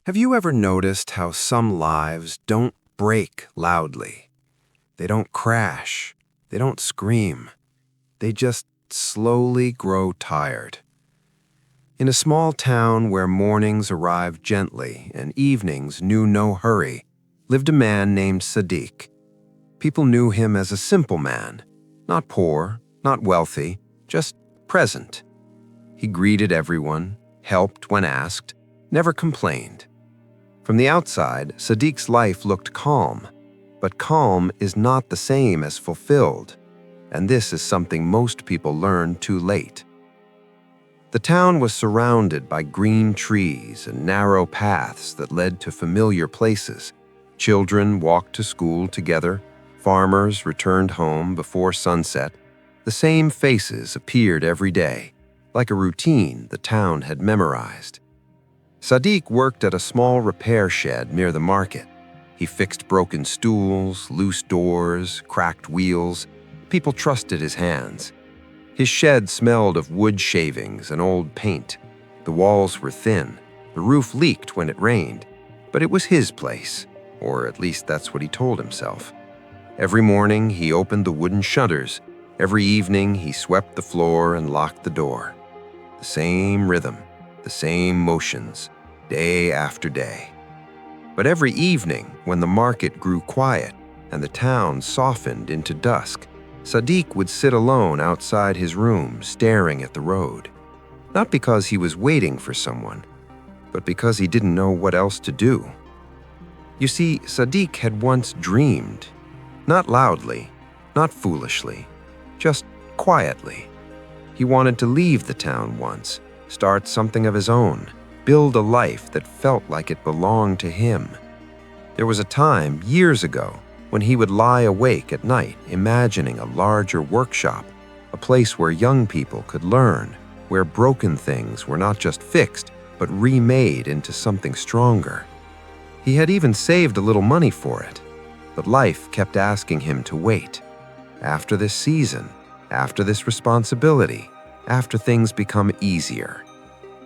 Have you ever noticed how some lives don't break loudly? They don't crash. They don't scream. They just slowly grow tired. In a small town where mornings arrived gently and evenings knew no hurry, lived a man named Sadiq. People knew him as a simple man, not poor, not wealthy, just present. He greeted everyone, helped when asked, never complained. From the outside, Sadiq's life looked calm, but calm is not the same as fulfilled, and this is something most people learn too late. The town was surrounded by green trees and narrow paths that led to familiar places. Children walked to school together, farmers returned home before sunset. The same faces appeared every day, like a routine the town had memorized. Sadiq worked at a small repair shed near the market. He fixed broken stools, loose doors, cracked wheels. People trusted his hands. His shed smelled of wood shavings and old paint. The walls were thin. The roof leaked when it rained. But it was his place, or at least that's what he told himself. Every morning he opened the wooden shutters. Every evening he swept the floor and locked the door. The same rhythm, the same motions, day after day. But every evening, when the market grew quiet and the town softened into dusk, Sadiq would sit alone outside his room, staring at the road. Not because he was waiting for someone, but because he didn't know what else to do. You see, Sadiq had once dreamed, not loudly, not foolishly, just quietly. He wanted to leave the town once, start something of his own, build a life that felt like it belonged to him. There was a time, years ago, when he would lie awake at night imagining a larger workshop, a place where young people could learn, where broken things were not just fixed, but remade into something stronger. He had even saved a little money for it, but life kept asking him to wait. After this season, after this responsibility, after things become easier.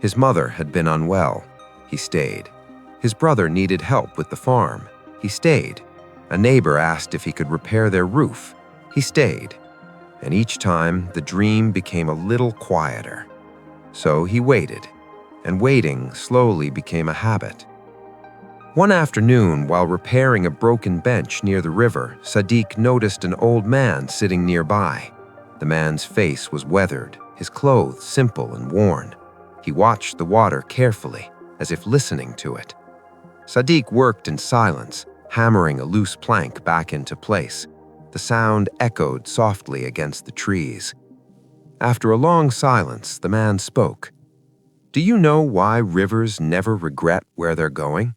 His mother had been unwell. He stayed. His brother needed help with the farm. He stayed. A neighbor asked if he could repair their roof. He stayed. And each time, the dream became a little quieter. So he waited, and waiting slowly became a habit. One afternoon, while repairing a broken bench near the river, Sadiq noticed an old man sitting nearby. The man's face was weathered, his clothes simple and worn. He watched the water carefully, as if listening to it. Sadiq worked in silence, hammering a loose plank back into place. The sound echoed softly against the trees. After a long silence, the man spoke. "Do you know why rivers never regret where they're going?"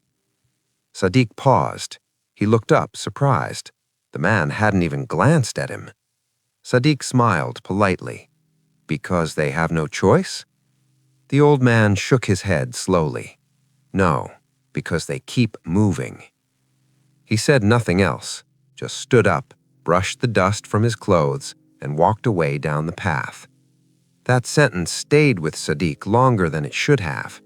Sadiq paused. He looked up, surprised. The man hadn't even glanced at him. Sadiq smiled politely. "Because they have no choice?" The old man shook his head slowly. "No, because they keep moving." He said nothing else, just stood up, brushed the dust from his clothes, and walked away down the path. That sentence stayed with Sadiq longer than it should have.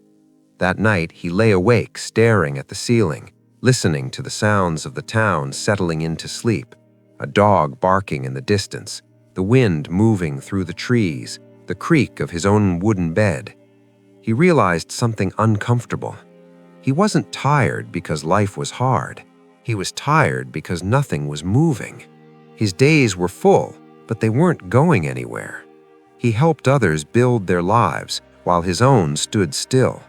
That night, he lay awake, staring at the ceiling, listening to the sounds of the town settling into sleep, a dog barking in the distance, the wind moving through the trees, the creak of his own wooden bed. He realized something uncomfortable. He wasn't tired because life was hard. He was tired because nothing was moving. His days were full, but they weren't going anywhere. He helped others build their lives while his own stood still.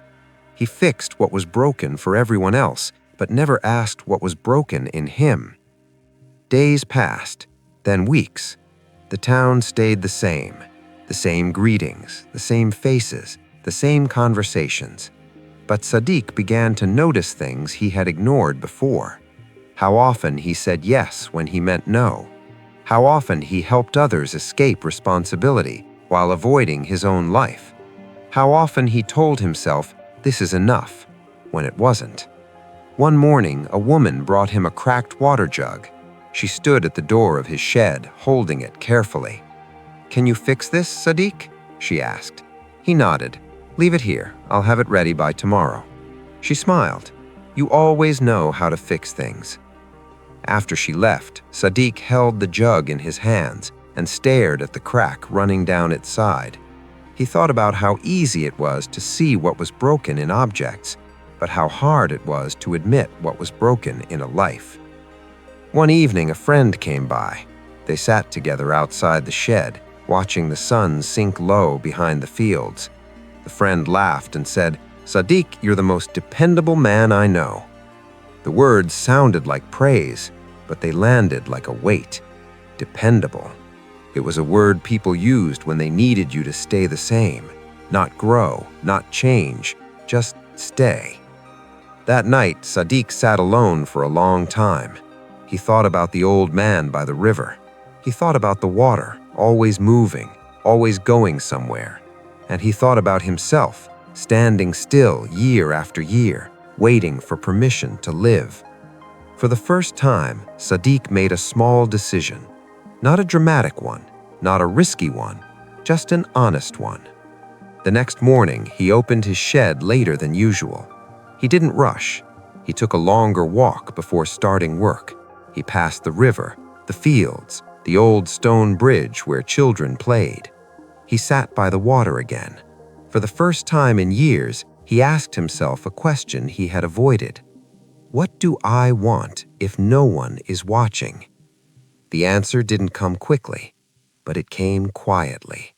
He fixed what was broken for everyone else, but never asked what was broken in him. Days passed, then weeks. The town stayed the same greetings, the same faces, the same conversations. But Sadiq began to notice things he had ignored before. How often he said yes when he meant no. How often he helped others escape responsibility while avoiding his own life. How often he told himself, "This is enough," when it wasn't. One morning, a woman brought him a cracked water jug. She stood at the door of his shed, holding it carefully. "Can you fix this, Sadiq?" she asked. He nodded. "Leave it here. I'll have it ready by tomorrow." She smiled. You always know how to fix things." After she left, Sadiq held the jug in his hands and stared at the crack running down its side. He thought about how easy it was to see what was broken in objects, but how hard it was to admit what was broken in a life. One evening, a friend came by. They sat together outside the shed, watching the sun sink low behind the fields. The friend laughed and said, "Sadiq, you're the most dependable man I know." The words sounded like praise, but they landed like a weight. Dependable. It was a word people used when they needed you to stay the same, not grow, not change, just stay. That night, Sadiq sat alone for a long time. He thought about the old man by the river. He thought about the water, always moving, always going somewhere. And he thought about himself, standing still year after year, waiting for permission to live. For the first time, Sadiq made a small decision. Not a dramatic one, not a risky one, just an honest one. The next morning, he opened his shed later than usual. He didn't rush. He took a longer walk before starting work. He passed the river, the fields, the old stone bridge where children played. He sat by the water again. For the first time in years, he asked himself a question he had avoided. What do I want if no one is watching? The answer didn't come quickly, but it came quietly.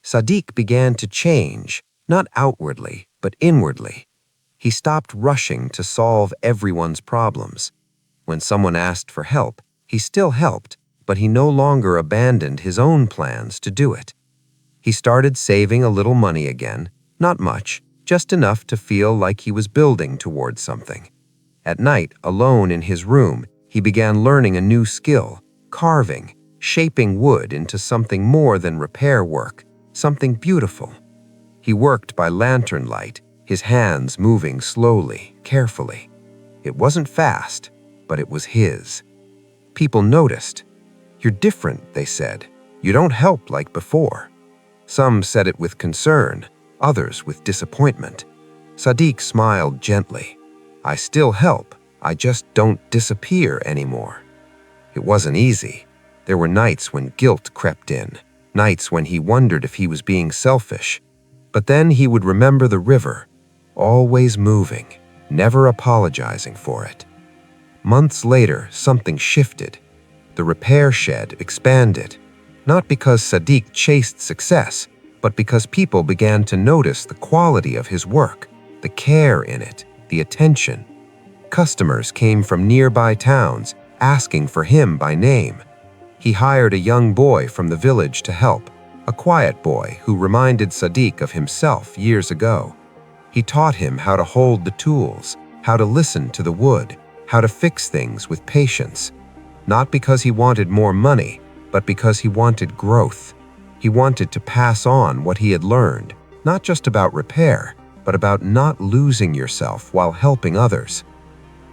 Sadiq began to change, not outwardly, but inwardly. He stopped rushing to solve everyone's problems. When someone asked for help, he still helped, but he no longer abandoned his own plans to do it. He started saving a little money again, not much, just enough to feel like he was building towards something. At night, alone in his room, he began learning a new skill, carving, shaping wood into something more than repair work, something beautiful. He worked by lantern light, his hands moving slowly, carefully. It wasn't fast, but it was his. People noticed. "You're different," they said. "You don't help like before." Some said it with concern, others with disappointment. Sadiq smiled gently. "I still help, I just don't disappear anymore." It wasn't easy. There were nights when guilt crept in, nights when he wondered if he was being selfish. But then he would remember the river, always moving, never apologizing for it. Months later, something shifted. The repair shed expanded, not because Sadiq chased success, but because people began to notice the quality of his work, the care in it, the attention. Customers came from nearby towns, asking for him by name. He hired a young boy from the village to help, a quiet boy who reminded Sadiq of himself years ago. He taught him how to hold the tools, how to listen to the wood, how to fix things with patience. Not because he wanted more money, but because he wanted growth. He wanted to pass on what he had learned, not just about repair, but about not losing yourself while helping others.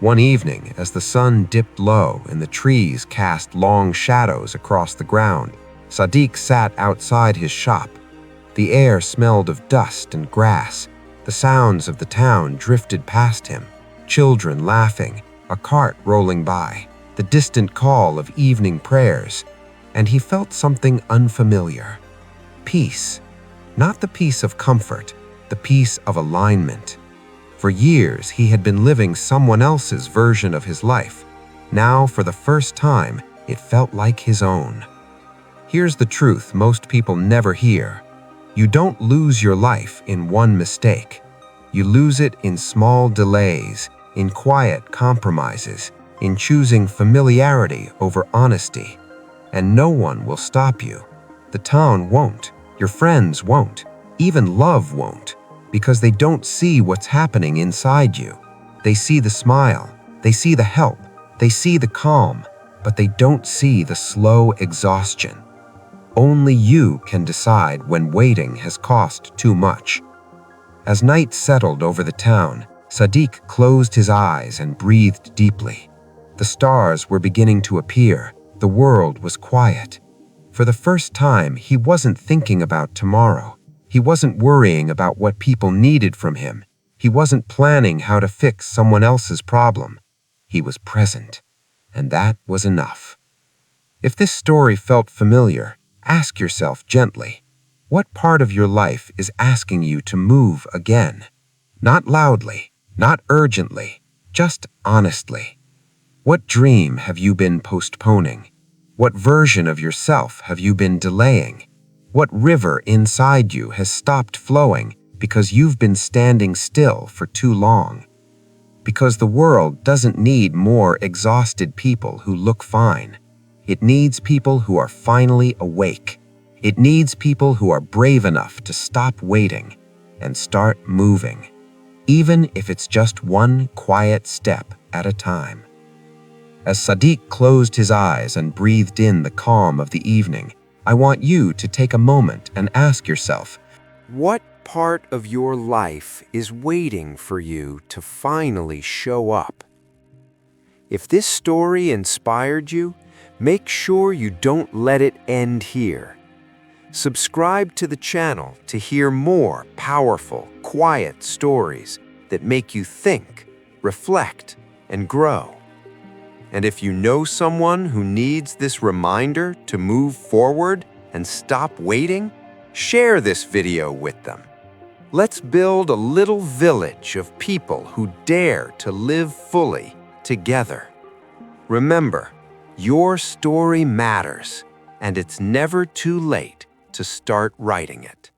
One evening, as the sun dipped low and the trees cast long shadows across the ground, Sadiq sat outside his shop. The air smelled of dust and grass. The sounds of the town drifted past him, children laughing, a cart rolling by, the distant call of evening prayers, and he felt something unfamiliar. Peace. Not the peace of comfort, the peace of alignment. For years, he had been living someone else's version of his life. Now, for the first time, it felt like his own. Here's the truth most people never hear. You don't lose your life in one mistake. You lose it in small delays, in quiet compromises, in choosing familiarity over honesty. And no one will stop you. The town won't. Your friends won't. Even love won't. Because they don't see what's happening inside you. They see the smile, they see the help, they see the calm, but they don't see the slow exhaustion. Only you can decide when waiting has cost too much. As night settled over the town, Sadiq closed his eyes and breathed deeply. The stars were beginning to appear. The world was quiet. For the first time, he wasn't thinking about tomorrow. He wasn't worrying about what people needed from him. He wasn't planning how to fix someone else's problem. He was present, and that was enough. If this story felt familiar, ask yourself gently, what part of your life is asking you to move again? Not loudly, not urgently, just honestly. What dream have you been postponing? What version of yourself have you been delaying? What river inside you has stopped flowing because you've been standing still for too long? Because the world doesn't need more exhausted people who look fine. It needs people who are finally awake. It needs people who are brave enough to stop waiting and start moving, even if it's just one quiet step at a time. As Sadiq closed his eyes and breathed in the calm of the evening, I want you to take a moment and ask yourself, What part of your life is waiting for you to finally show up? If this story inspired you, make sure you don't let it end here. Subscribe to the channel to hear more powerful, quiet stories that make you think, reflect, and grow. And if you know someone who needs this reminder to move forward and stop waiting, share this video with them. Let's build a little village of people who dare to live fully together. Remember, your story matters, and it's never too late to start writing it.